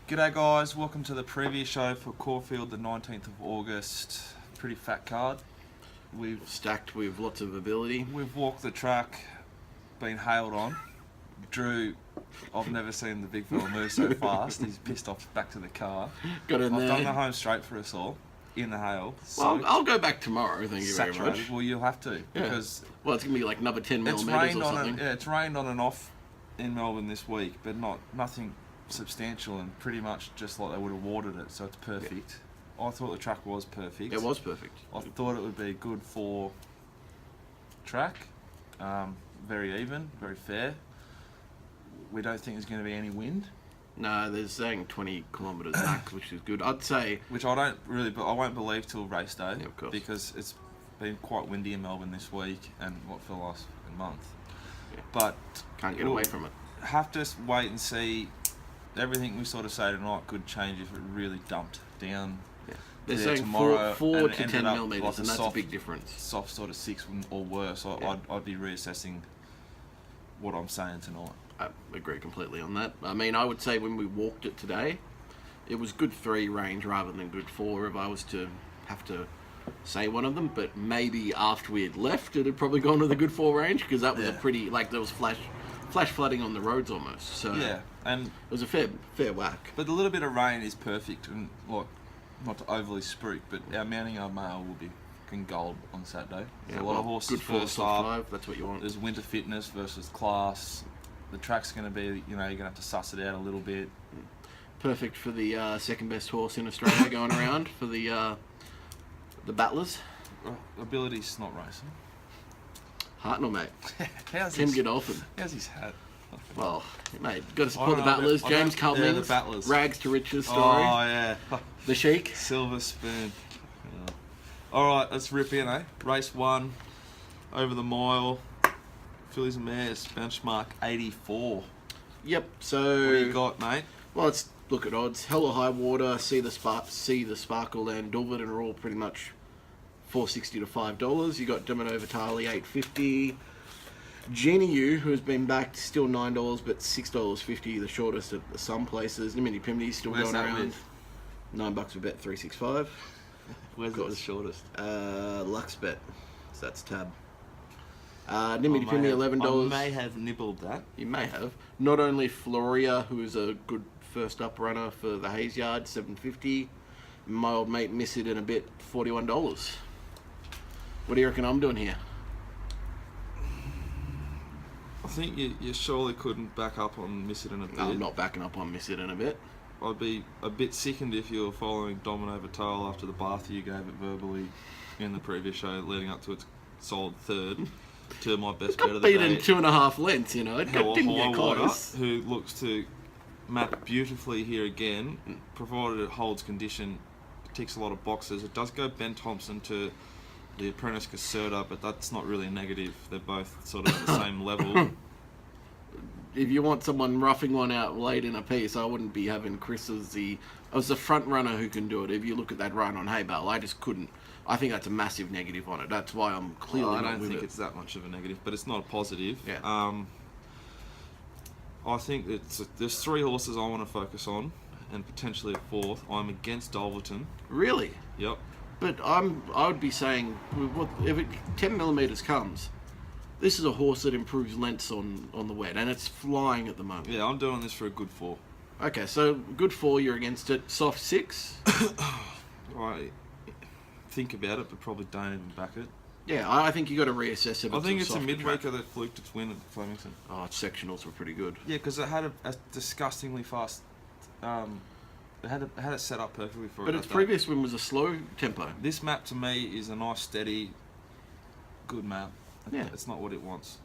G'day guys, welcome to the preview show for Caulfield the 19th of August. Pretty fat card. We've Stacked with lots of ability. walked the track, been hailed on. Drew, I've never seen the big fella move so fast. He's pissed off back to the car. Got in I've there. done the home straight for us all, in the hail. Well, I'll go back tomorrow, thank you very Saturated. much. Well, you'll have to, because Well, it's going to be like another 10 it's millimetres rained or on something. it's rained on and off in Melbourne this week, but nothing substantial, and pretty much just like they would have watered it, so it's perfect. I thought the track was perfect. It was perfect. I thought it would be good for track, very even, very fair. We don't think there's going to be any wind, No, they're saying 20 kilometres max, which is good. I'd say... which I don't really, but I won't believe till race day, Yeah, of course. because it's been quite windy in Melbourne this week and what for the last month. Yeah. But Can't get away from it. have to wait and see. Everything we sort of say tonight could change if it really dumped down. Yeah. They're there saying tomorrow, 4 and to ended 10 up millimetres, like and that's a big difference. Soft sort of 6 or worse. Yeah. I'd be reassessing what I'm saying tonight. I agree completely on that. I mean, I would say when we walked it today, it was good 3 range rather than good 4 if I was to have to say one of them. But maybe after we had left, it had probably gone to the good 4 range, because that was a pretty, like, there was flash flooding on the roads almost. So Yeah, and it was a fair whack. but the little bit of rain is perfect, and like, not to overly spruik, but our mounting yard mail will be fucking gold on Saturday. There's a lot of horses good 4, first soft up. 5, that's what you want. There's winter fitness versus class. The track's going to be, you're going to have to suss it out a little bit. Perfect for the second best horse in Australia going around for the battlers. Ability's not racing. Hartnell, mate. How's Tim his, Godolphin. how's his hat? Well, mate, got to I support don't the know, battlers. I don't- James Cummings, yeah, the battlers. rags to riches story. Oh, yeah. The Sheik. Silver spoon. Yeah. Alright, let's rip in, eh? Race 1, over the mile. Fillies and Mares, benchmark 84. Yep. What So do you got, mate? well, let's look at odds. Hell or High Water, See the Sparkle, and Dulverton are all pretty much $4.60 to $5. You got Domino Vitale $8.50. Genie U, who has been backed, still $9, but $6.50, the shortest at some places. Nimini Pimney still Where's going that around. with? $9 a bet, $3.65. Where's it the shortest? Lux bet, so that's tab. Nimini Pimney $11. I may have nibbled that. You may have. Not only Floria, who is a good first up runner for the Hayes Yard, $7.50. My old mate Miss It in a bit, $41. What do you reckon I'm doing here? I think you surely couldn't back up on Miss It in a bit. No, I'm not backing up on Miss It in a bit. I'd be a bit sickened if you were following Domino Vitale after the bath you gave it verbally in the previous show, leading up to its solid third to my best bet of the Beaten day. 2.5 lengths, you know. It Hell didn't High get Water, close. who looks to map beautifully here again, provided it holds condition, ticks a lot of boxes. It does go Ben Thompson to the apprentice Caserta, but that's not really a negative. They're both sort of at the same level. If you want someone roughing one out late in a piece, I wouldn't be having Chris as the front runner who can do it. If you look at that run on Hay Bale, I just couldn't. I think that's a massive negative on it. That's why I'm clearly I not don't with think it. it's that much of a negative, but it's not a positive. Yeah. I think there's 3 horses I want to focus on, and potentially a 4th. I'm against Dulverton. Really? Yep. But I would be saying, if 10 millimetres comes, this is a horse that improves lengths on the wet, and it's flying at the moment. Yeah, I'm doing this for a good 4. Okay, so good 4, you're against it. Soft 6? I think about it, but probably don't even back it. Yeah, I think you got to reassess it. I think it's a soft midweeker track. that fluked its win at Flemington. Oh, its sectionals were pretty good. Yeah, because it had a disgustingly fast. It had it set up perfectly for it. But its that day. previous win was a slow tempo. This map to me is a nice, steady, good map. Yeah. It's not what it wants.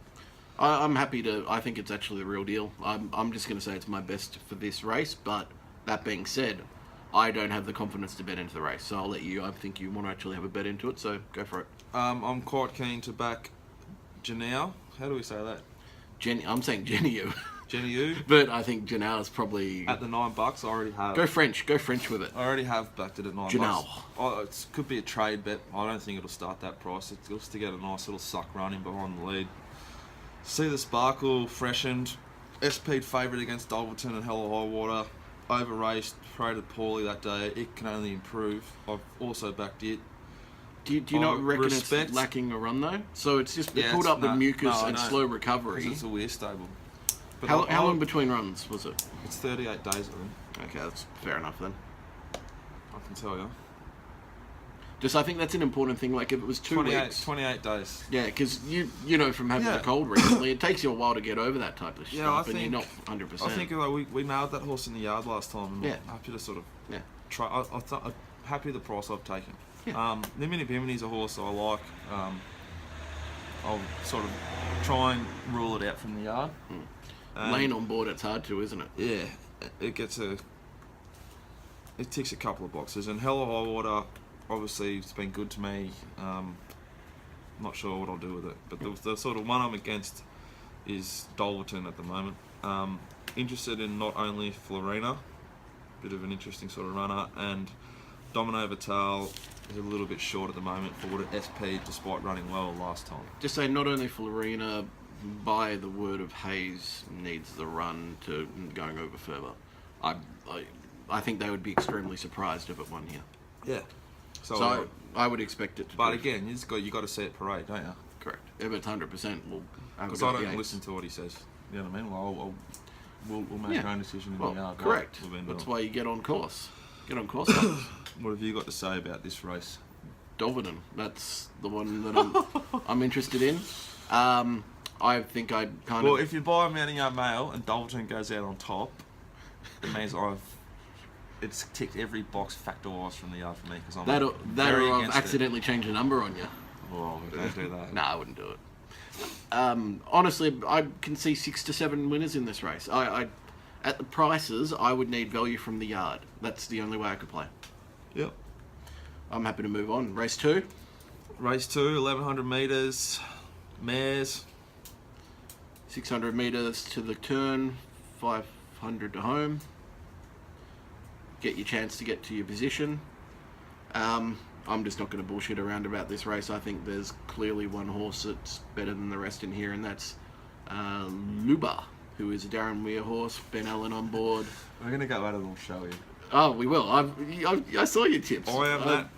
I'm happy to. I think it's actually the real deal. I'm just going to say it's my best for this race. But that being said, I don't have the confidence to bet into the race. So I'll let you. I think you want to actually have a bet into it. So go for it. I'm quite keen to back Janelle. How do we say that? I'm saying Jenny, Jenny U. but I think Janelle is probably At the $9, I already have. Go French with it. I already have backed it at $9. Janelle. Oh, it could be a trade bet. I don't think it'll start that price. It's just to get a nice little suck running behind the lead. See the Sparkle freshened. SP'd favourite against Dulverton and Hell or High Water. over raced, rated poorly that day. It can only improve. I've also backed it. Do you not reckon it's lacking a run though? So it's just pulled up with mucus and slow recovery. It's a weird stable. But how long between runs was it? It's 38 days, I think. Okay, that's fair enough then. I can tell you. Just, I think that's an important thing. Like if it was 28 days. Yeah, because you know from having a cold recently, it takes you a while to get over that type of stuff, and you're not 100%. I think we nailed that horse in the yard last time, and I'm happy to sort of try. I'm happy with the price I've taken. Yeah. Limini Bimini's a horse I like. I'll sort of try and rule it out from the yard. Lane on board, it's hard to, isn't it? Yeah, it ticks a couple of boxes, and Hell or High Water. Obviously, it's been good to me. Not sure what I'll do with it, but the sort of one I'm against is Dolverton at the moment. Interested in not only Florina, bit of an interesting sort of runner, and Domino Vital is a little bit short at the moment for what it SP, despite running well last time. Just say not only Florina, by the word of Hayes, needs the run to going over further. I think they would be extremely surprised if it won here. Yeah. So I would expect it to. But again, you got to see it parade, don't you? Correct. If it's 100%, we'll. Because I don't listen to what he says. You know what I mean? Well, we'll make our own decision in the yard. Correct. That's why you get on course. Get on course. What have you got to say about this race? Dolverton. That's the one that I'm interested in. I think I'd kind of. Well, if you buy a Mounting Yard Mail and Dolverton goes out on top, it means it's ticked every box factor-wise from the yard for me, because I'm very that'll against accidentally change a number on you. Oh, don't do that. No, I wouldn't do it. Honestly, I can see 6 to 7 winners in this race. I at the prices, I would need value from the yard. That's the only way I could play. Yep. I'm happy to move on. Race 2. Race 2, 1100 metres, mares. 600 metres to the turn, 500 to home. Get your chance to get to your position. I'm just not going to bullshit around about this race. I think there's clearly one horse that's better than the rest in here, and that's Luba, who is a Darren Weir horse. Ben Allen on board. We're going to go out and we'll show you. Oh, we will. I saw your tips. I am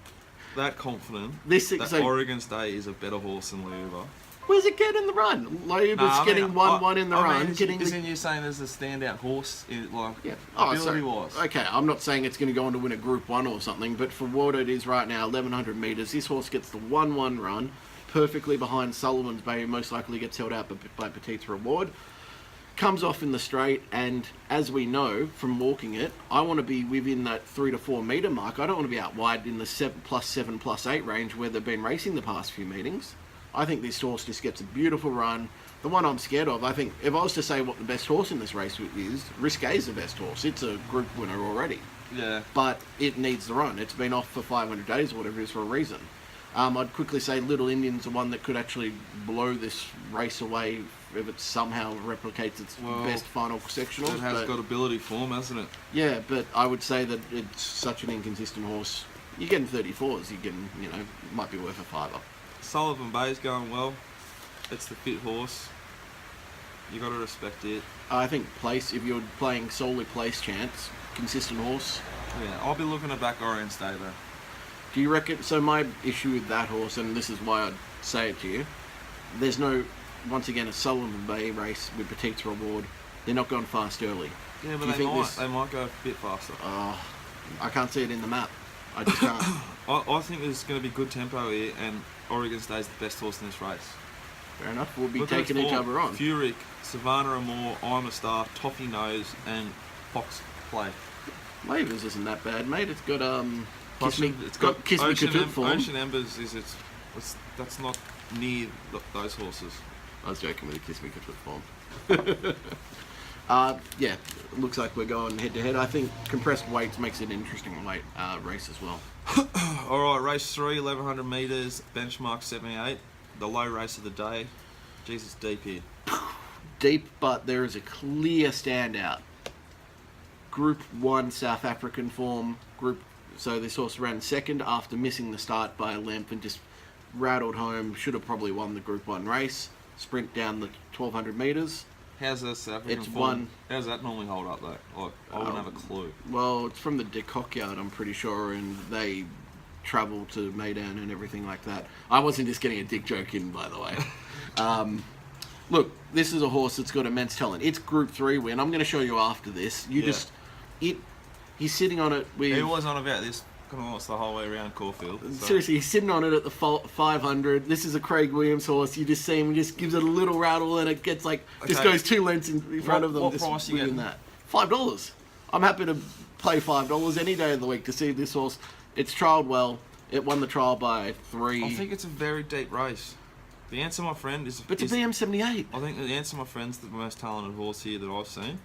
that confident that Oregon State is a better horse than Luba. Where's it getting the run? Luba's getting 1-1 in the run. Isn't you saying there's a standout horse ability-wise? Okay, I'm not saying it's going to go on to win a Group 1 or something, but for what it is right now, 1100 metres, this horse gets the 1-1 run, perfectly behind Sullivan's Bay, who most likely gets held out by Petite's Reward. Comes off in the straight, and as we know from walking it, I want to be within that 3 to 4 metre mark. I don't want to be out wide in the 7+7+8 range where they've been racing the past few meetings. I think this horse just gets a beautiful run. The one I'm scared of, I think, if I was to say what the best horse in this race is, Risque is the best horse. It's a group winner already. Yeah. But it needs the run. It's been off for 500 days or whatever it is for a reason. I'd quickly say Little Indian's the one that could actually blow this race away if it somehow replicates its best final sectional. It has got ability form, hasn't it? Yeah, but I would say that it's such an inconsistent horse. You're getting 34s, might be worth a fiver. Sullivan Bay's going well. It's the fit horse. You got to respect it. I think place, if you're playing solely place chance, consistent horse. Yeah, I'll be looking to back Oregon State though. Do you reckon? So my issue with that horse, and this is why I'd say it to you, there's no, once again, a Sullivan Bay race with Petite's Reward. They're not going fast early. Yeah, but they might go a bit faster. I can't see it in the map. I just can't. I think there's going to be good tempo here, and Oregon State's the best horse in this race. Fair enough. We'll be taking each other on. Furyk, Savannah Amore, I'm a Star, Toffee Nose, and Fox Play. Lavers isn't that bad, mate. It's got Kiss Me Ocean Katoot form. Ocean Embers that's not near those horses. I was joking with the Kiss Me Katoot form. Yeah, looks like we're going head to head. I think compressed weights makes it an interesting race as well. Alright, race 3, 1100 metres, benchmark 78. The low race of the day. Jesus, deep here. Deep, but there is a clear standout. Group 1 South African form. So this horse ran second after missing the start by a length and just rattled home. Should have probably won the Group 1 race. Sprint down the 1200 metres. How's the South African It's form? one. How's that normally hold up though? Like, I wouldn't have a clue. Well, it's from the Dicko yard, I'm pretty sure, and they travel to Maidan and everything like that. I wasn't just getting a dick joke in, by the way. Look, this is a horse that's got immense talent. It's Group 3 win. I'm going to show you after this. He's sitting on it with... He was on about this kind of almost the whole way around Caulfield. So. Seriously, he's sitting on it at the 500. This is a Craig Williams horse. You just see him, just gives it a little rattle, and it gets like just goes 2 lengths in front of them. What just price you getting? that? $5. I'm happy to pay $5 any day of the week to see this horse. It's trialled well. It won the trial by 3. I think it's a very deep race. The Answer My Friend is... But it's a BM78. I think the Answer My Friend's the most talented horse here that I've seen.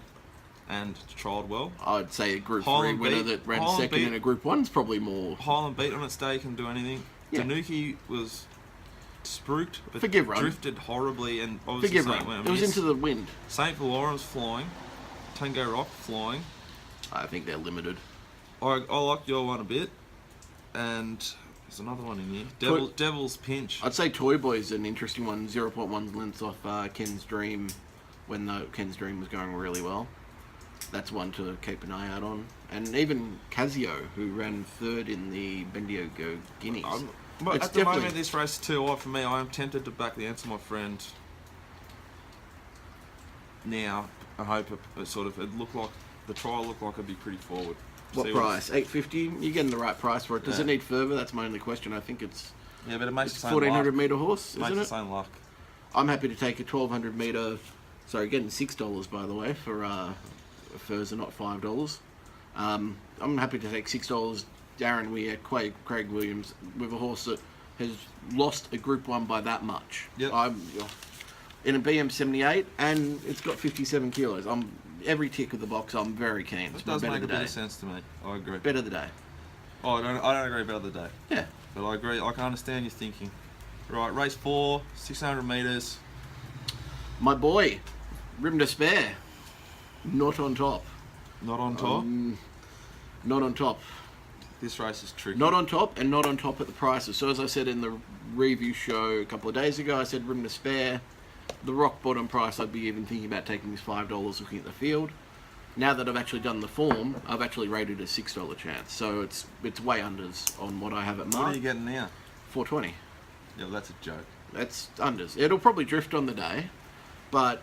And trialled well. I'd say a Group 3 Highland winner beat- that ran Highland second beat- in a Group 1's probably more... Highland Beat on its day can do anything. Yeah. Tanuki was spruiked, but Forgive run. drifted horribly, and obviously Forgive Saint run. went It was miss. into the wind. St. Valorum's flying. Tango Rock flying. I think they're limited. I like your one a bit. And there's another one in here. Devil's Pinch. I'd say Toy Boy's an interesting one. 0.1 lengths off Ken's Dream when Ken's Dream was going really well. That's one to keep an eye out on. And even Casio, who ran 3rd in the Bendigo Guineas. But It's at the definitely- moment, this race is too high for me. I am tempted to back the Answer My Friend now. I hope it looked like the trial looked like it'd be pretty forward. What See price? $850. You're getting the right price for it. Does Yeah. it need further? That's my only question. I think it's Yeah, but it makes it's the a same 1400 luck. meter horse, Makes isn't the it? same luck. I'm happy to take a 1200 meter. Sorry, getting $6 by the way for furs are not $5. I'm happy to take $6. Darren Weir, Craig Williams with a horse that has lost a Group 1 by that much. Yep. I'm in a BM78 and it's got 57 kilos. Every tick of the box. I'm very keen. It It's my does bet make of a the bit day. of sense to me. I agree. Bet of the day. Oh, I don't agree about the day. Yeah. But I agree. I can understand your thinking. Right, race 4, 600 metres. My boy, Rim to Spare. Not on top. Not on top. Not on top. This race is tricky. Not on top, and not on top at the prices. So as I said in the review show a couple of days ago, I said Rim to Spare. The rock bottom price, I'd be even thinking about taking is $5 looking at the field. Now that I've actually done the form, I've actually rated a $6 chance. So it's way unders on what I have at What are mark. you getting now? $4.20. Yeah, well, that's a joke. That's unders. It'll probably drift on the day, but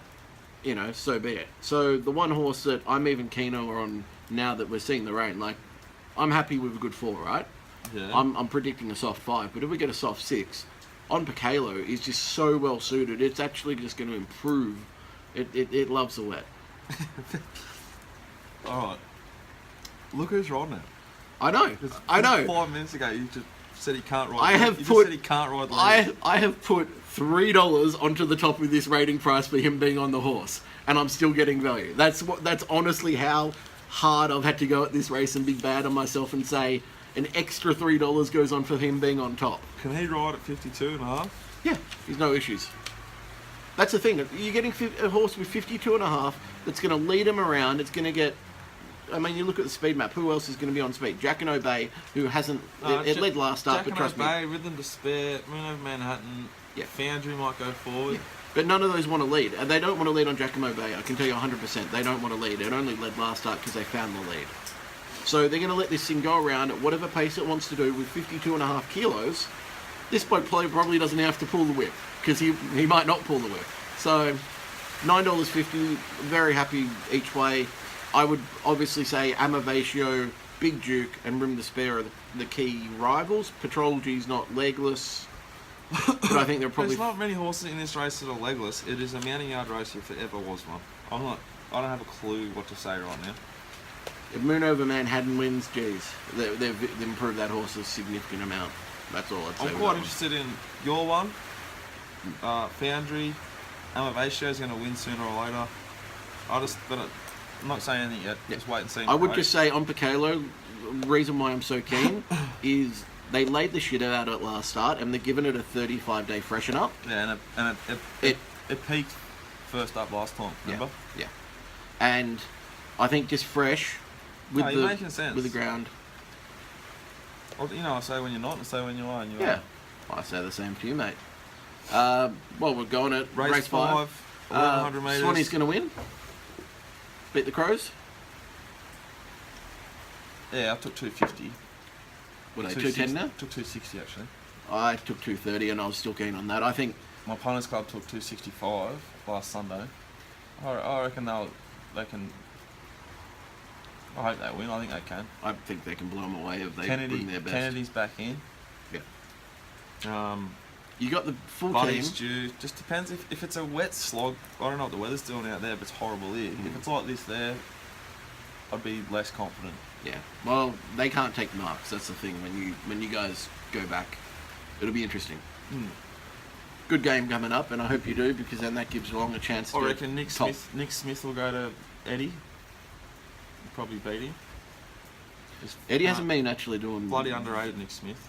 you know, so be it. So the one horse that I'm even keener on now that we're seeing the rain, like I'm happy with a good 4, right? Yeah. I'm predicting a soft 5, but if we get a soft 6, on Picalo is just so well suited. It's actually just going to improve. It loves the wet. All right. Look who's riding it. I know. 'Cause I know. 5 minutes ago, you just said he can't ride. I have you put- just said he can't ride. Lead. I have put $3 onto the top of this rating price for him being on the horse, and I'm still getting value. That's honestly how hard I've had to go at this race and be bad on myself and say an extra $3 goes on for him being on top. Can he ride at 52.5? Yeah, there's no issues. That's the thing. You're getting a horse with 52.5 that's going to lead him around. It's going to get. I mean, you look at the speed map. Who else is going to be on speed? Jack and Obey, who hasn't. It led last start, but trust me. Bay, Rhythm to Spare, Moon over Manhattan. Yeah. Foundry might go forward. Yeah. But none of those want to lead. And they don't want to lead on Giacomo Bay. I can tell you 100%. They don't want to lead. It only led last start because they found the lead. So they're going to let this thing go around at whatever pace it wants to do with 52.5 kilos. This bloke probably doesn't have to pull the whip because he might not pull the whip. So $9.50, very happy each way. I would obviously say Amavatio, Big Duke, and Rim to Spare are the key rivals. Patrolgy's not legless. But I think there are probably... There's not many horses in this race that are legless. It is a mounting yard race if there ever was one. I don't have a clue what to say right now. If Moon over Manhattan wins, geez, they've improved that horse a significant amount. That's all I'd say. I'm with quite that one. interested in your one. Foundry, Amavatio is going to win sooner or later. I'm not saying anything yet. Yeah. Just wait and see. I would just say on Picalo, the reason why I'm so keen is they laid the shit out at last start and they're giving it a 35-day freshen up. Yeah, and it peaked first up last time. Remember? Yeah. And I think just fresh with No, you're making sense. with the ground. Well, you know, I say when you're not, and say when you are. And you Yeah. are. I say the same to you, mate. Well, we're going at Race 5. 1100 metres. Swanee's going to win. Beat the Crows. Yeah, I took 250. What are they, 210 now? Took 260 actually. I took 230 and I was still keen on that. I think My opponent's club took 265 last Sunday. I reckon they can. I hope they win. I think they can. I think they can blow them away if they bring their best. Kennedy's back in. Yeah. You got the full Buddy's team. due. Just depends if it's a wet slog. I don't know what the weather's doing out there, but it's horrible here. If it's like this there, I'd be less confident. Yeah. Well, they can't take marks. That's the thing. When you guys go back, it'll be interesting. Good game coming up, and I hope you do, because then that gives Long a chance to. I reckon Nick Smith will go to Eddie. Probably beat him. Eddie hasn't been actually doing. Bloody underrated, Nick Smith.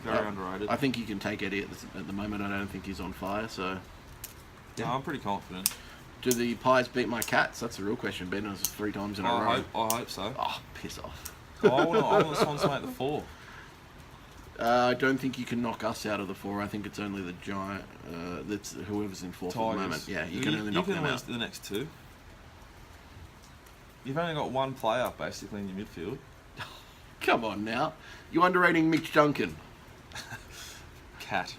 Very underrated. I think you can take Eddie at the moment. I don't think he's on fire. So. Yeah, I'm pretty confident. Do the Pies beat my Cats? That's the real question. Ben has 3 times in a row. I hope so. Oh, piss off. I want the Swans to make the 4. I don't think you can knock us out of the 4. I think it's only the Giant. That's whoever's in 4th at the moment. Yeah, you can only knock them out. The next 2. You've only got one player basically in your midfield. Come on now, you underrating Mitch Duncan? Cat,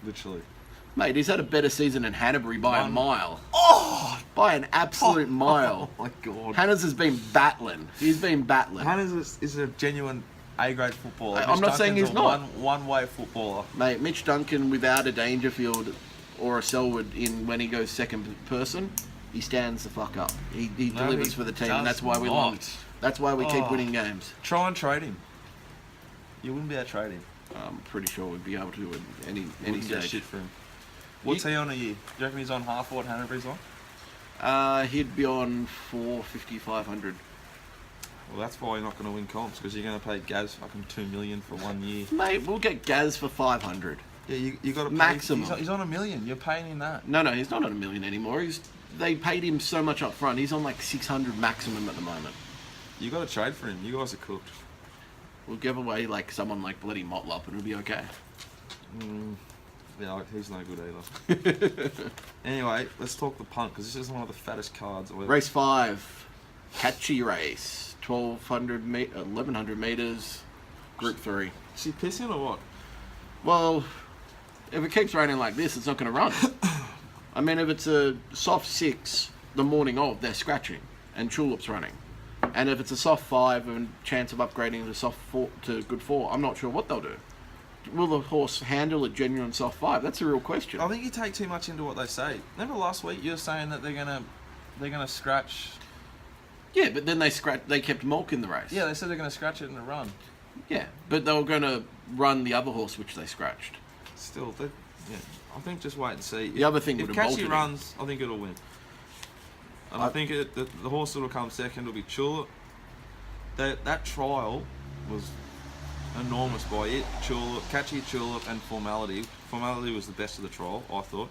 literally. Mate, he's had a better season than Hanbury by a mile. Oh, by an absolute mile. Oh my god. Hannah's has been battling. He's been battling. Hannah's is a genuine A-grade footballer. I'm not saying he's not. One-way footballer. Mate, Mitch Duncan without a Dangerfield or a Selwood in when he goes second person, he stands the fuck up. He delivers for the team, and that's why we won. That's why we keep winning games. Try and trade him. You wouldn't be able to trade him. I'm pretty sure we'd be able to at any Wouldn't get stage. shit for him. What's he on a year? Do you reckon he's on half what Hanbury's on? He'd be on 450, 500. Well, that's why you're not going to win comps, because you're going to pay Gaz fucking $2 million for 1 year. Mate, we'll get Gaz for 500. Yeah, you got to pay. Maximum. He's on $1 million. You're paying him that. No, he's not on $1 million anymore. They paid him so much up front. He's on like 600 maximum at the moment. You got to trade for him. You guys are cooked. We'll give away like someone like bloody Motlop, and it'll be okay. Yeah, he's no good either. Anyway, let's talk the punt, because this is one of the fattest cards. Race 5, catchy race, 1100 meters, Group 3. Is she pissing or what? Well, if it keeps raining like this, it's not going to run. I mean, if it's a soft 6 the morning of, they're scratching, and Tulip's running. And if it's a soft 5 and chance of upgrading to soft 4 to good 4, I'm not sure what they'll do. Will the horse handle a genuine soft 5? That's a real question. I think you take too much into what they say. Remember last week you were saying that they're gonna scratch. Yeah, but then they kept Mulk in the race. Yeah, they said they're gonna scratch it in a run. Yeah, but they were going to run the other horse which they scratched. Still, I think just wait and see. The other thing if would have Catchy runs, I think it'll win. And I think the horse that'll come second will be Tulip. That trial was enormous by it. Catchy, Tulip, and Formality. Formality was the best of the trial, I thought.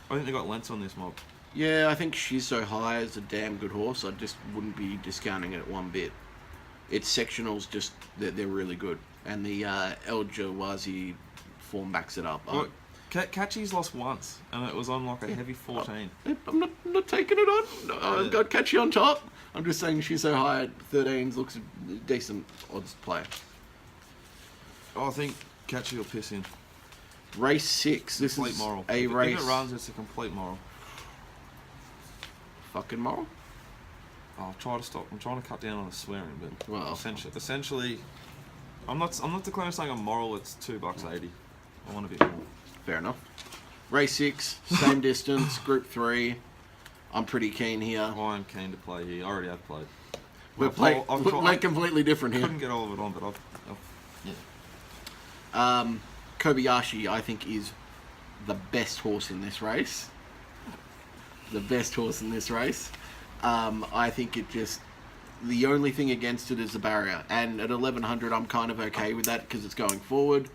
I think they got Lentz on this mob. Yeah, I think She's So High is a damn good horse. I just wouldn't be discounting it one bit. Its sectionals they're really good, and the El Jawazi form backs it up. Well, Catchy's lost once, and it was on like a heavy 14. I'm not taking it on. I've got Catchy on top. I'm just saying She's So High at 13s looks a decent odds player. I think Catchy will piss in. Race 6. This complete is moral. a race. If it runs, it's a complete moral. Fucking moral. I'll try to stop. I'm trying to cut down on the swearing, but well, essentially, I'm not declaring saying a moral. It's $2.80. I want a bit more. Fair enough. Race 6, same distance, Group 3. I'm pretty keen here. I am keen to play here. I already have played. We're completely different I here. couldn't get all of it on, but Kobayashi, I think, is the best horse in this race. The best horse in this race. I think the only thing against it is the barrier. And at 1100, I'm kind of okay with that because it's going forward.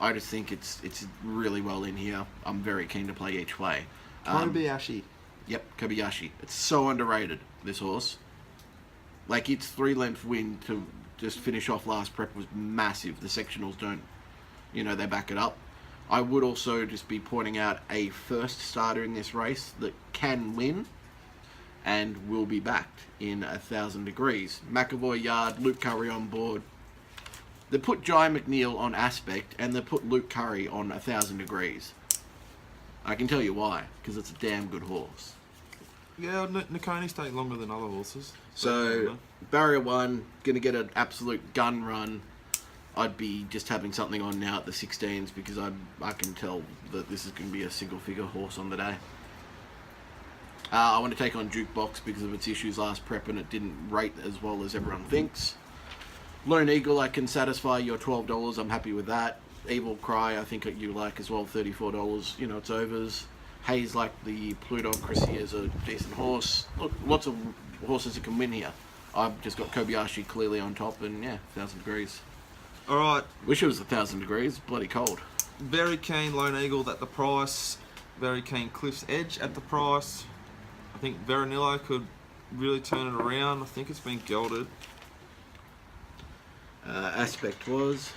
I just think it's really well in here. I'm very keen to play each way. Kobayashi. Yep, Kobayashi. It's so underrated, this horse. Like, its 3-length win to just finish off last prep was massive. The sectionals don't, they back it up. I would also just be pointing out a first starter in this race that can win and will be backed in 1,000 Degrees. McAvoy Yard, Luke Curry on board. They put Jai McNeil on Aspect and they put Luke Curry on 1,000 Degrees. I can tell you why, because it's a damn good horse. Yeah, Nakoni's take longer than other horses. So, barrier 1, going to get an absolute gun run. I'd be just having something on now at the 16s because I can tell that this is going to be a single figure horse on the day. I want to take on Jukebox because of its issues last prep and it didn't rate as well as everyone thinks. Lone Eagle, I can satisfy your $12. I'm happy with that. Evil Cry, I think you like as well, $34. You know, it's overs. Hayes like the Pluto. Chrissy is a decent horse. Look, lots of horses that can win here. I've just got Kobayashi clearly on top and yeah, 1,000 Degrees. Alright. Wish it was 1,000 Degrees. Bloody cold. Very keen Lone Eagle at the price. Very keen Cliff's Edge at the price. I think Veronillo could really turn it around. I think it's been gelded. Aspect was.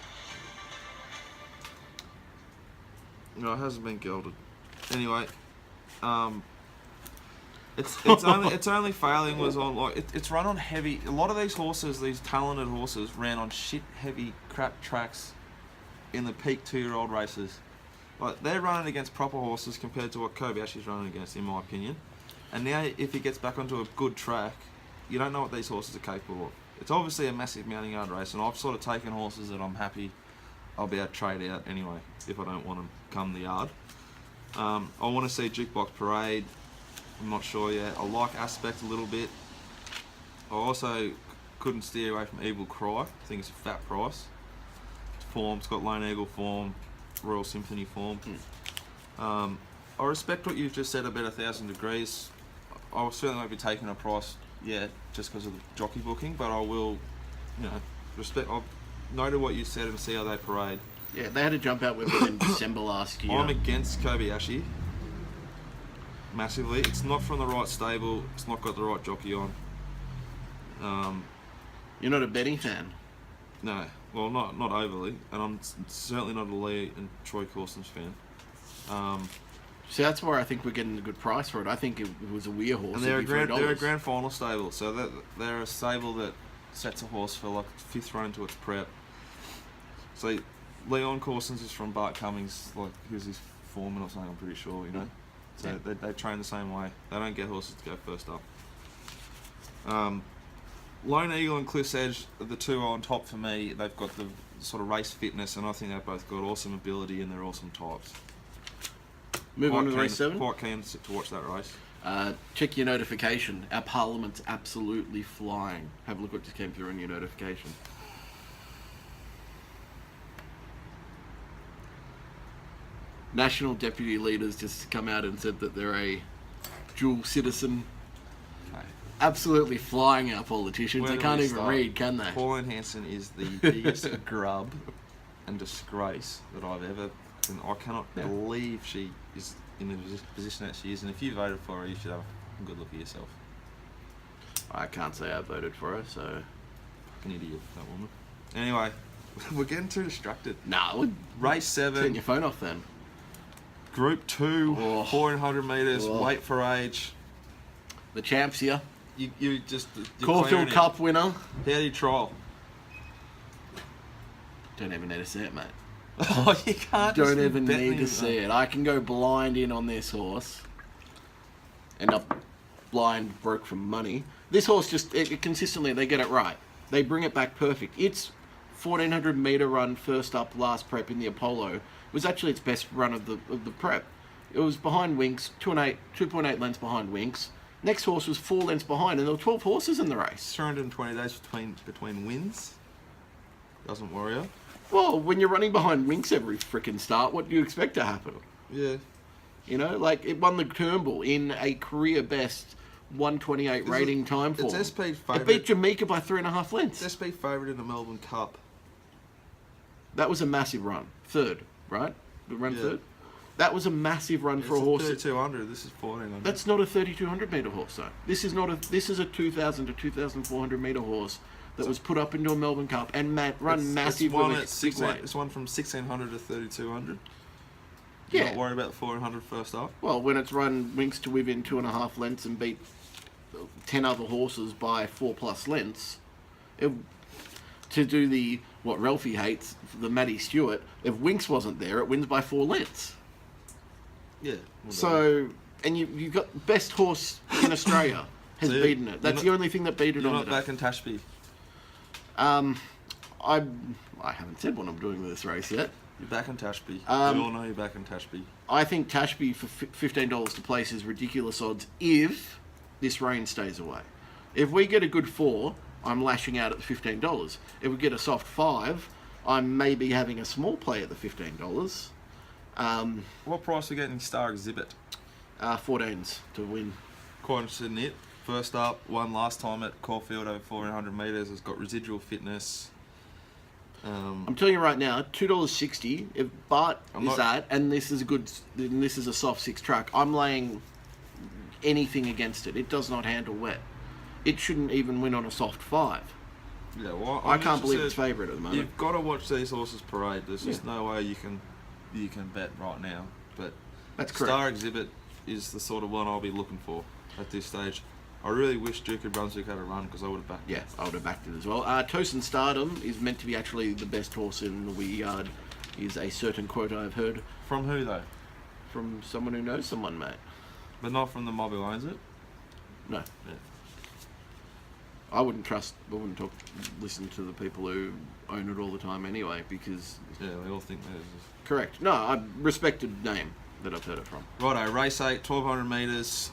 No, it hasn't been gelded. Anyway, it's only failing was on like it's run on heavy. A lot of these horses, these talented horses, ran on shit heavy crap tracks in the peak 2-year-old races. Like they're running against proper horses compared to what Kobayashi's running against, in my opinion. And now, if he gets back onto a good track, you don't know what these horses are capable of. It's obviously a massive mounting yard race, and I've sort of taken horses that I'm happy I'll be able to trade out anyway if I don't want them come the yard. I want to see Jukebox Parade. I'm not sure yet. I like Aspect a little bit. I also couldn't steer away from Evil Cry. I think it's a fat price. It's got Lone Eagle form, Royal Symphony form. I respect what you've just said about 1,000 Degrees. I certainly won't be taking a price yet just because of the jockey booking, but I will, you know, respect. I've noted what you said and see how they parade. Yeah, they had to jump out with it in December last year. I'm against Kobayashi massively. It's not from the right stable. It's not got the right jockey on. You're not a betting fan? No, well, not overly, and I'm certainly not a Lee and Troy Corson's fan. So that's where I think we're getting a good price for it. I think it was a weird horse. And they're a grand final stable, so they're a stable that sets a horse for like 5th run into its prep. So Leon Corson's is from Bart Cummings, like who's his foreman or something, I'm pretty sure, you know. So yeah. They train the same way. They don't get horses to go first up. Lone Eagle and Cliff's Edge are the two on top for me. They've got the sort of race fitness, and I think they've both got awesome ability and they're awesome types. Move on to race 7. Quite keen to watch that race. Check your notification. Our Parliament's absolutely flying. Have a look what just came through on your notification. National deputy leaders just come out and said that they're a dual citizen. Okay. Absolutely flying our politicians. They can't even read, can they? Pauline Hanson is the biggest grub and disgrace that I've ever... And I cannot believe she is in the position that she is. And if you voted for her, you should have a good look at yourself. I can't say I voted for her, so... Fucking idiot, that woman. Anyway, we're getting too distracted. Nah, race 7. Turn your phone off then. Group 2, 400 metres, weight for age. The champs here. You just... Caulfield Cup winner. How do you trial? Don't even need to see it, mate. Oh, you can't. Don't even need to see it. I can go blind in on this horse. End up blind, broke from money. This horse just it consistently they get it right. They bring it back perfect. Its 1,400 meter run first up last prep in the Apollo was actually its best run of the prep. It was behind Winks, 2.8 lengths behind Winks. Next horse was 4 lengths behind, and there were 12 horses in the race. 220 days between wins. Doesn't worry you. Well, when you're running behind Winks every frickin' start, what do you expect to happen? Yeah. You know, like, it won the Turnbull in a career-best 128 rating time form. It's SP favourite. It beat Jamaica by 3.5 lengths. It's SP favourite in the Melbourne Cup. That was a massive run. 3rd, right? The run 3rd? That was a massive run for a horse. 3,200. This is 1,400. That's not a 3,200 metre horse, though. This is a 2,000 to 2,400 metre horse that was put up into a Melbourne Cup and run massive it's one big weight. It's one from 1,600 to 3,200. Yeah. Not worry about the 400 first up. Well, when it's run Winks to within 2.5 lengths and beat 10 other horses by 4+ lengths, to do what Ralphie hates, the Matty Stewart, if Winks wasn't there, it wins by 4 lengths. Yeah. So, and you've got best horse in Australia has beaten it. That's the only thing that beat it on the day. You're not back in Tashby. I haven't said what I'm doing with this race yet. You're back in Tashby. We all know you're back in Tashby. I think Tashby for $15 to place is ridiculous odds if this rain stays away. If we get a good 4, I'm lashing out at the $15. If we get a soft 5, I'm maybe having a small play at the $15. What price are we getting Star Exhibit? 14s to win. Quite interested in it. First up, won last time at Caulfield over 400 metres. It's got residual fitness. I'm telling you right now, $2.60. If Bart and this is a soft 6 track, I'm laying anything against it. It does not handle wet. It shouldn't even win on a soft 5. Yeah, well, I can't believe it's favourite at the moment. You've got to watch these horses parade. There's just no way you can bet right now. But that's correct. Star Exhibit is the sort of one I'll be looking for at this stage. I really wish Duke of Brunswick had a run because I would have backed it. Yeah, I would have backed it as well. Tosin Stardom is meant to be actually the best horse in the Wee Yard, is a certain quote I've heard. From who, though? From someone who knows someone, mate. But not from the mob who owns it? No. Yeah. I wouldn't listen to the people who own it all the time anyway, because... Yeah, they all think theirs is... Correct. No, a respected name that I've heard it from. Righto, race 8, 1,200 metres.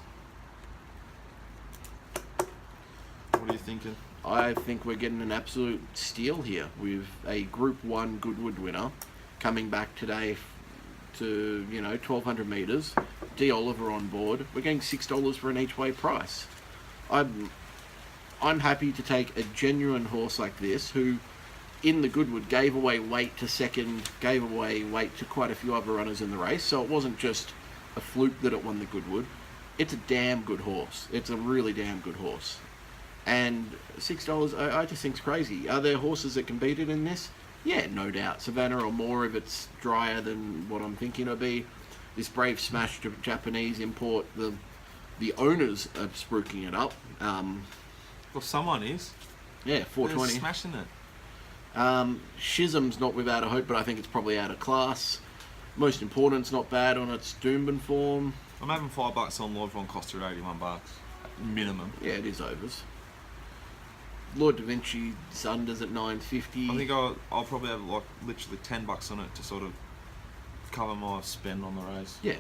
What are you thinking? I think we're getting an absolute steal here with a Group 1 Goodwood winner coming back today to, 1,200 metres. D. Oliver on board. We're getting $6 for an each-way price. I'm happy to take a genuine horse like this who, in the Goodwood, gave away weight to second, gave away weight to quite a few other runners in the race, so it wasn't just a fluke that it won the Goodwood. It's a damn good horse. It's a really damn good horse. And $6, I just think it's crazy. Are there horses that can beat it in this? Yeah, no doubt. Savannah or more if it's drier than what I'm thinking it'll be. This Brave Smash Japanese import, the owners are spruiking it up. Well, someone is. Yeah, 420. They're smashing it. Schism's not without a hope, but I think it's probably out of class. Most Important's not bad on its Doomben form. I'm having $5 on Lord Von Costa at $81 minimum. Yeah, it is overs. Lord Da Vinci's unders at $9.50. I think I'll probably have literally $10 on it to sort of cover my spend on the race. Yeah,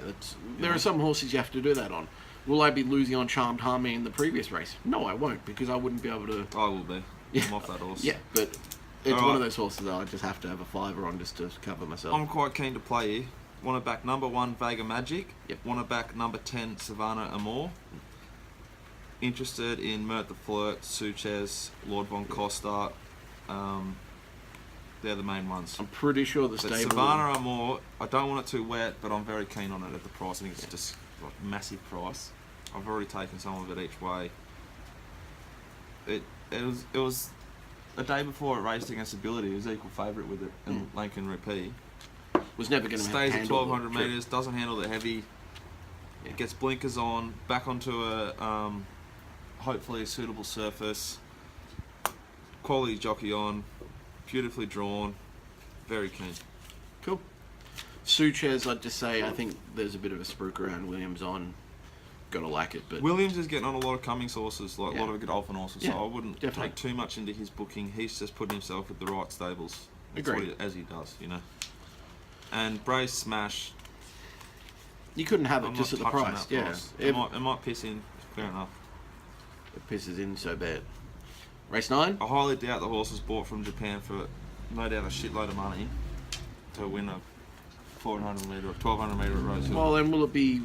there are some horses you have to do that on. Will I be losing on Charmed Harmony in the previous race? No, I won't, because I wouldn't be able to... I will be. Yeah. I'm off that horse. Yeah, but it's one of those horses that I just have to have a $5 on just to cover myself. I'm quite keen to play here. Want to back number 1, Vega Magic. Yep. Want to back number 10, Savannah Amore. Interested in Mert the Flirt, Suchez, Lord Von Costa. They're the main ones. I'm pretty sure the But stable... Savannah Amore, I don't want it too wet, but I'm very keen on it at the price. I think it's just a massive price. I've already taken some of it each way. It was a day before it raced against Ability. It was equal favourite with it, and Lincoln Rupee. Was never going to Stays at handle 1,200 metres, doesn't handle the heavy. Yeah. It gets blinkers on, back onto a hopefully a suitable surface. Quality jockey on, beautifully drawn, very keen. Cool. Suchez, I'd just say, I think there's a bit of a spruik around Williams on. Gotta like it, but... Williams is getting on a lot of Cummings horses, a lot of Godolphin horses, Yeah, so I wouldn't definitely. take too much into his booking. He's just putting himself with the right stables. That's Agreed. as he does, And Brave Smash, You couldn't have it I'm just not at the touching price. that Yeah. price. It, It might piss in, fair enough. it pisses in so bad. Race 9? I highly doubt the horse was bought from Japan for no doubt a shitload of money to win a 400 metre or 1,200 metre at Rosehill. Well, then will it be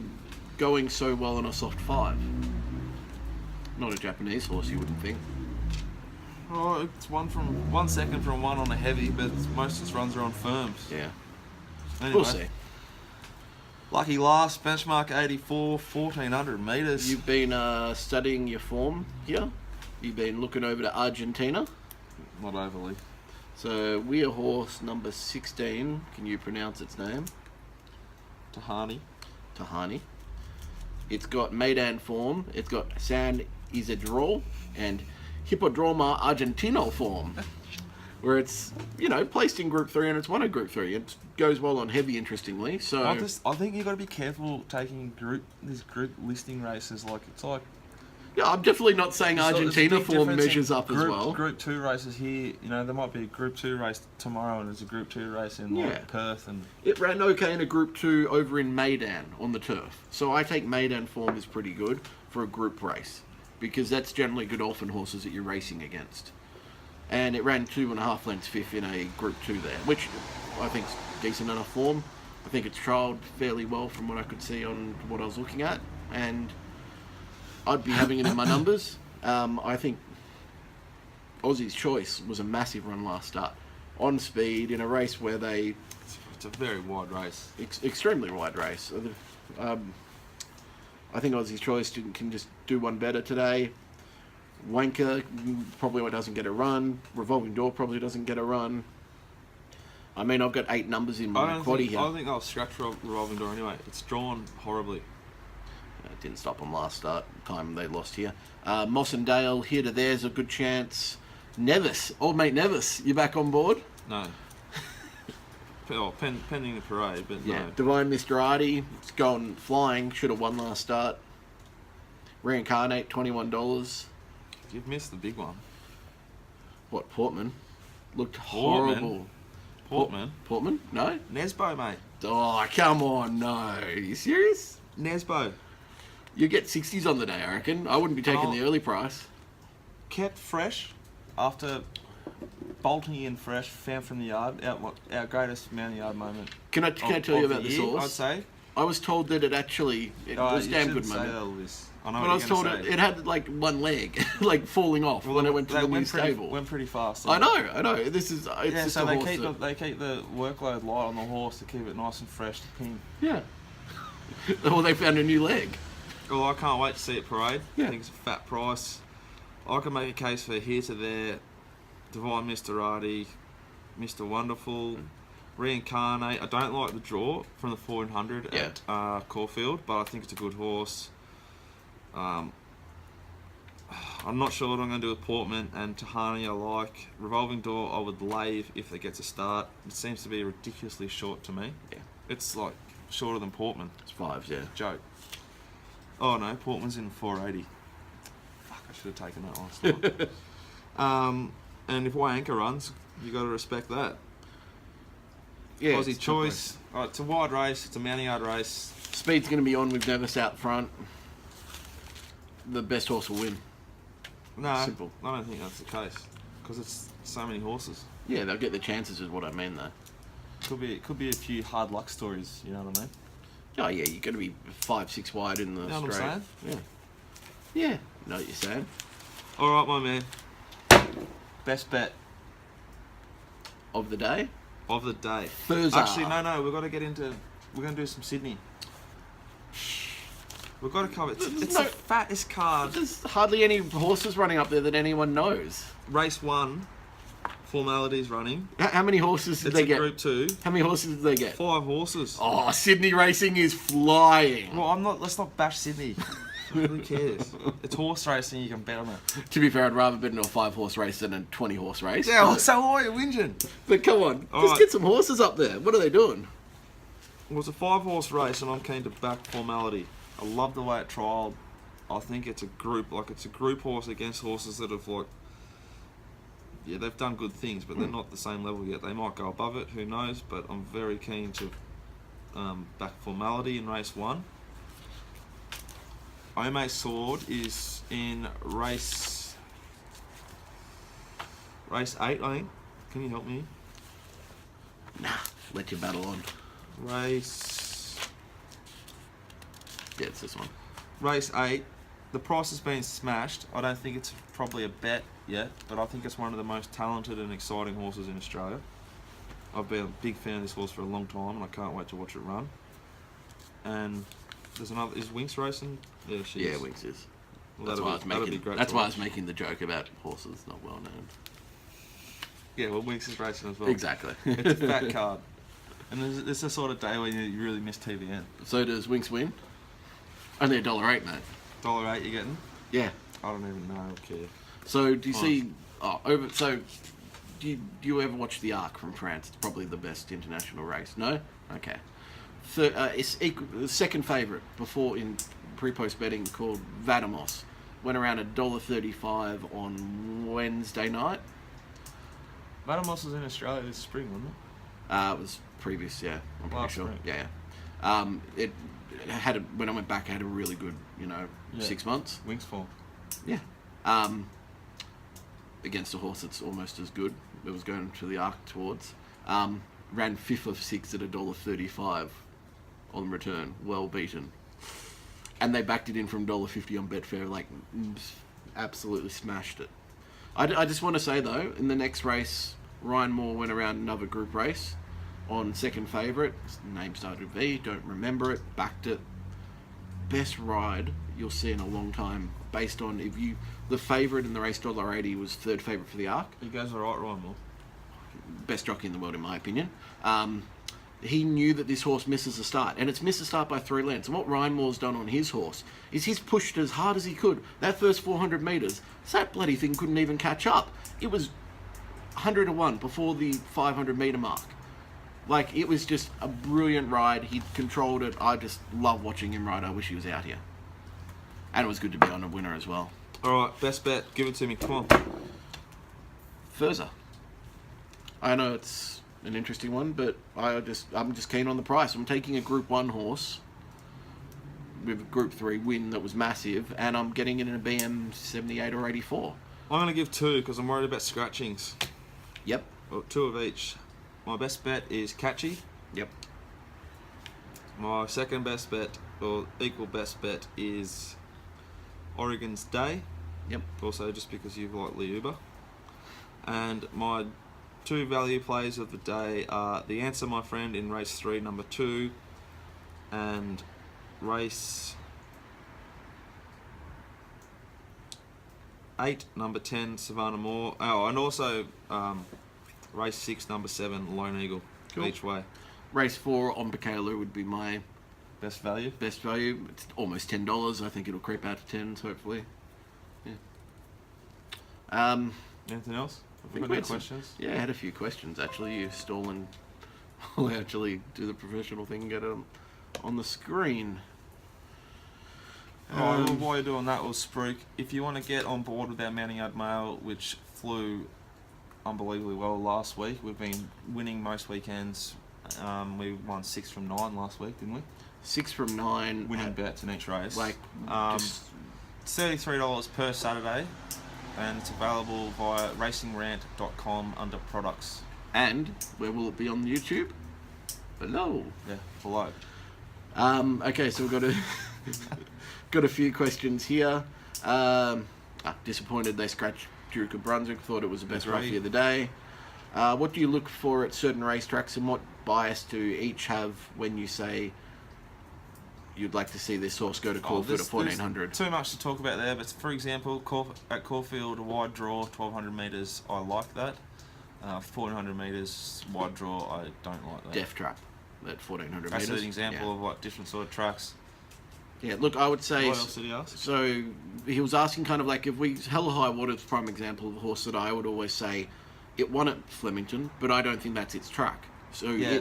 going so well on a soft 5? Not a Japanese horse, you wouldn't think. Oh, it's 1 second from one on a heavy, but most of its runs are on firms. Yeah. Anyway, We'll see. Lucky last, benchmark 84, 1,400 metres. You've been studying your form here. You've been looking over to Argentina. Not overly. So, we're horse number 16. Can you pronounce its name? Tahani. It's got Maidan form. It's got San Isidro and Hippodroma Argentino form, where it's, placed in Group 3 and it's won a Group 3. It goes well on heavy, interestingly. So I think you've got to be careful taking these group listing races. Yeah, I'm definitely not saying Argentina form measures up as well. Group 2 races here, there might be a Group 2 race tomorrow and there's a Group 2 race in Perth. And it ran okay in a Group 2 over in Maidan on the turf. So I take Maidan form is pretty good for a group race, because that's generally good orphan horses that you're racing against. And it ran 2.5 lengths fifth in a Group 2 there, which I think is decent enough form. I think it's trialled fairly well from what I could see on what I was looking at. And I'd be having it in my numbers. I think Aussie's Choice was a massive run last start. On speed, in a race where they... It's a very wide race. Extremely wide race. I think Aussie's Choice can just do one better today. Wanker probably doesn't get a run. Revolving Door probably doesn't get a run. I mean, I've got 8 numbers in my quaddy here. I don't think they'll scratch Revolving Door anyway. It's drawn horribly. It didn't stop them last start time they lost here. Moss and Dale here to there's a good chance. Nevis, old mate Nevis, you back on board? No. Pending the parade, but yeah. no. Divine Mr. Artie, it's gone flying. Should have won last start. Reincarnate, $21. You've missed the big one. What, Portman? Looked horrible. Portman? No? Nesbo, mate. Oh, come on, no. Are you serious? Nesbo. You get 60s on the day, I reckon. I wouldn't be taking the early price. Kept fresh after bolting in fresh, found from the yard. Our greatest man in the yard moment. Can I tell you about the source? I'd say. I was told that it was damn good, man. I know but I was told it had like one leg, like falling off when I went to the new stable. Went pretty fast. I know. This is so they keep the workload light on the horse to keep it nice and fresh to pin. Yeah. Well, they found a new leg. Well, I can't wait to see it parade. Yeah. I think it's a fat price. I can make a case for here to there, Divine Mr. Artie, Mr. Wonderful, Reincarnate. I don't like the draw from the 1400 at Caulfield, but I think it's a good horse. I'm not sure what I'm going to do with Portman and Tahani. I like Revolving Door. I would lave if it gets a start. It seems to be ridiculously short to me. Yeah, it's like shorter than Portman. It's 5s, yeah. Joke. Oh no, Portman's in 480. Fuck, I should have taken that last night. And if Wanker runs, you got to respect that. Yeah, Aussie Choice. It's a wide race. It's a mounting yard race. Speed's going to be on with Nevis out front. The best horse will win. No, simple. I don't think that's the case because it's so many horses. Yeah, they'll get the chances, is what I mean, though. Could be a few hard luck stories. You know what I mean? Oh yeah, you're going to be 5-6 wide in the you know straight. What I'm saying? Yeah. You know what you're saying. All right, my man. Best bet of the day. Of the day. Thursday. Actually, no. We've got to get into. We're going to do some Sydney. We've got to cover it. It's the fattest card. There's hardly any horses running up there that anyone knows. Race 1, formalities running. How many horses did they get? Group 2. How many horses did they get? 5 horses. Oh, Sydney racing is flying. Well, let's not bash Sydney. Who cares? It's horse racing, you can bet on it. To be fair, I'd rather bet in a 5-horse race than a 20-horse race. Yeah, well, so why are you whinging? But come on, just get some horses up there. What are they doing? Well, it's a 5-horse race and I'm keen to back formality. I love the way it trialled. I think it's a group horse against horses that have they've done good things, but they're not the same level yet. They might go above it, who knows, but I'm very keen to back formality in race 1. Ome Sword is in race 8, I think. Can you help me? Nah, let you battle on. Yeah, it's this one. Race 8. The price has been smashed. I don't think it's probably a bet yet, but I think it's one of the most talented and exciting horses in Australia. I've been a big fan of this horse for a long time, and I can't wait to watch it run. And there's another. Is Winx racing? Yeah, she is. Yeah, Winx is. Well, that's why I was making the joke about horses not well known. Yeah, well, Winx is racing as well. Exactly. It's a fat card. And it's the sort of day when you really miss TVN. So does Winks win? Only $1.08, mate. $1.08 you're getting? Yeah. I don't even know. Okay. So do you see? Do you ever watch the Arc from France? It's probably the best international race. No. Okay. The second favourite before in pre-post betting called Vadamos went around $1.35 on Wednesday night. Vadamos was in Australia this spring, wasn't it? It was previous, yeah. I'm pretty Last sure. spring. Yeah. It had when I went back, it had a really good, 6 months. Wings form. Yeah. Against a horse that's almost as good. It was going to the Arc towards. Ran 5th of 6 at $1.35 on return. Well beaten. And they backed it in from $1.50 on Betfair. Absolutely smashed it. I just want to say, though, in the next race, Ryan Moore went around another group race on second favourite. His name started with V. Don't remember it. Backed it. Best ride you'll see in a long time. Based on the favourite in the race $1.80 was third favourite for the Arc. He goes alright, Ryan Moore. Best jockey in the world, in my opinion. He knew that this horse misses a start, and it's missed a start by 3 lengths. And what Ryan Moore's done on his horse is he's pushed as hard as he could. That first 400 metres, that bloody thing couldn't even catch up. It was 100 to 1 before the 500 metre mark. It was just a brilliant ride. He controlled it. I just love watching him ride. I wish he was out here. And it was good to be on a winner as well. Alright, best bet. Give it to me. Come on. Furza. I know it's an interesting one, but I'm just keen on the price. I'm taking a Group 1 horse with a Group 3 win that was massive, and I'm getting it in a BM 78 or 84. I'm going to give 2 because I'm worried about scratchings. Yep. Well, 2 of each. My best bet is Catchy. Yep. My second best bet, or equal best bet, is Oregon's Day. Yep. Also, just because you like Liuba. And my 2 value plays of the day are The Answer, My Friend, in race 3, number 2, and race 8, number 10, Savannah Moore. Oh, and also race 6, number 7, Lone Eagle. Cool. Each way. Race 4 on Bacala would be my Best value. best value. It's almost $10. I think it'll creep out to 10s, hopefully. Yeah. Anything else? Have we think got we any had some- questions? Yeah, I had a few questions actually. You stall and I'll actually do the professional thing and get it on the screen. Well, while you're doing that, we'll Spruik. If you want to get on board with our Mounting Yard Mail, which flew unbelievably well last week, we've been winning most weekends. We won 6 from 9 last week, didn't we? 6 from 9. Winning bets in each race. Just $33 per Saturday, and it's available via racingrant.com under products. and where will it be on YouTube? Below. Yeah, below. Okay, so we've got a few questions here. Disappointed they scratched Duke of Brunswick. Thought it was the best Agreed. roughie of the day. What do you look for at certain racetracks, and what bias do each have when you say you'd like to see this horse go to Caulfield at 1400? Too much to talk about there, but for example, at Caulfield, a wide draw, 1200 metres, I like that. 1400 metres, wide draw, I don't like that. Death Trap at 1400 That's metres. an example of what different sort of tracks. Yeah, look, I would say. What else did he ask? So he was asking kind of like if we Hell or High Water's prime example of a horse that I would always say it won at Flemington, but I don't think that's its track. So Yeah.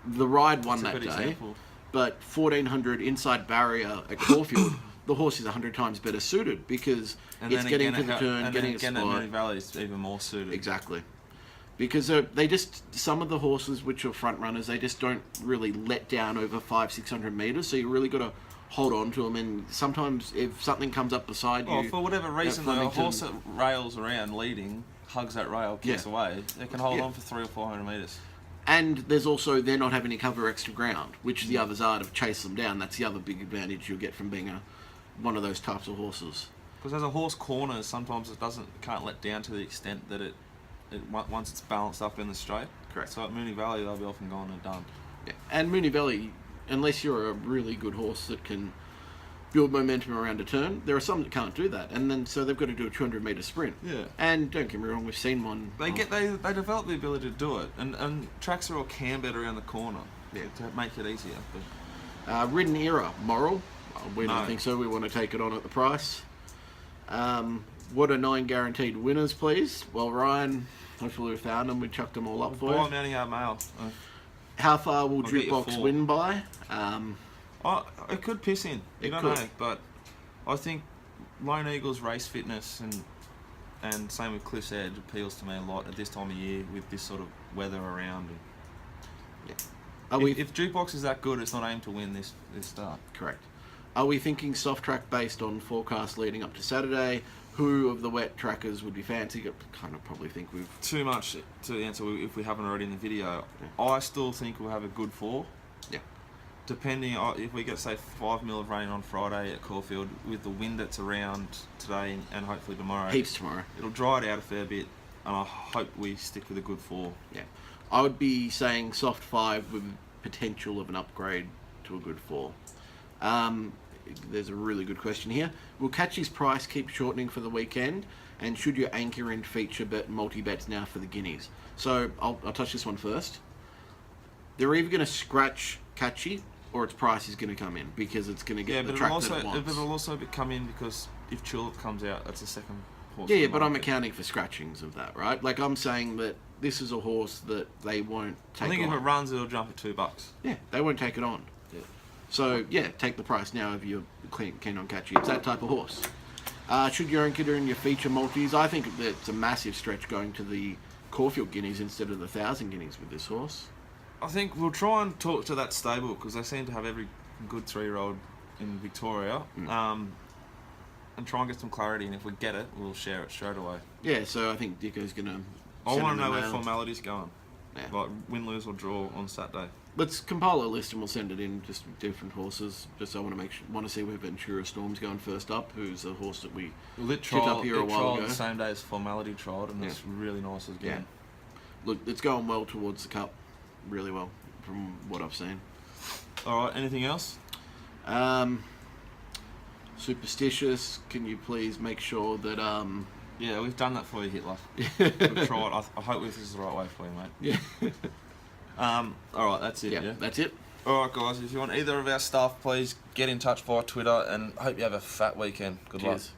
the ride won That's a that good day, example. but 1400 inside barrier at Caulfield, the horse is 100 times better suited because it's getting to the turn, and getting then a again at spot. Moonee Valley is even more suited. Exactly. Because they just, some of the horses which are front runners, they just don't really let down over 500-600 metres, so you really got to hold on to them, and sometimes if something comes up beside you... Well, for whatever reason, though, a Flemington- horse that rails around leading, hugs that rail, kicks Yeah. away, they can hold Yeah. on for 300 or 400 metres. And there's also, they're not having to cover extra ground, which the others are to chase them down. That's the other big advantage you'll get from being one of those types of horses. Because as a horse corners, sometimes it can't let down to the extent that it once it's balanced up in the straight. Correct. So at Moonee Valley, they'll be off and gone and done. Yeah. And Moonee Valley, unless you're a really good horse that can build momentum around a turn, there are some that can't do that. And then so they've got to do a 200 metre sprint. Yeah. And don't get me wrong, we've seen one. They develop the ability to do it, and tracks are all cambered around the corner. to make it easier. But Ridden Era, moral. We No. don't think so. We want to take it on at the price. What are 9 guaranteed winners, please? Well, Ryan, hopefully we found them. We chucked them all up for buy you. Mounting Out Mail. How far will I'll get you Jukebox 4. win by? It could piss in. You It don't could. know, but I think Lone Eagle's race fitness and same with Cliff's Edge appeals to me a lot at this time of year with this sort of weather around. Are we If Jukebox is that good, it's not aimed to win this start. correct? Are we thinking soft track based on forecast leading up to Saturday? Who of the wet trackers would be fancy? I kind of probably think we've. Too much to answer if we haven't already in the video. I still think we'll have a good 4. Yeah. Depending if we get, say, 5 mil of rain on Friday at Caulfield with the wind that's around today and hopefully tomorrow. Heaps tomorrow. It'll dry it out a fair bit, and I hope we stick with a good 4. Yeah. I would be saying soft 5 with potential of an upgrade to a good 4. There's a really good question here. Will Catchy's price keep shortening for the weekend? And should your anchor in feature multi-bets now for the guineas? So I'll touch this one first. They're either going to scratch Catchy or its price is going to come in because it's going to get the track that it wants. But it'll also come in because if Chulip comes out, that's a second horse. Yeah, but I'm accounting for scratchings of that, right? Like I'm saying that this is a horse that they won't take I think on. if it runs, it'll jump at $2. Yeah, they won't take it on. Yeah. So, yeah, take the price now if you're keen on Catchy. It's that type of horse. Should you consider in your feature multis? I think that it's a massive stretch going to the Caulfield Guineas instead of the 1,000 Guineas with this horse. I think we'll try and talk to that stable because they seem to have every good 3-year-old in Victoria, and try and get some clarity. And if we get it, we'll share it straight away. Yeah, so I think Dicko's going to. I want to know where formalities going. Yeah. Like win, lose, or draw on Saturday. Let's compile a list and we'll send it in, just different horses. Just I want to see where Ventura Storm's going first up, who's a horse that we Lit picked up here a while ago. the same day as formality trial, and it's really nice as Yeah. game. Look, it's going well towards the Cup, really well from what I've seen. All right, anything else? Superstitious, can you please make sure that Yeah, we've done that for you, Hitler. We've tried. I hope this is the right way for you, mate. yeah. All right, that's it. Yeah, that's it. All right, guys. If you want either of our stuff, please get in touch via Twitter, and hope you have a fat weekend. Good luck. Cheers.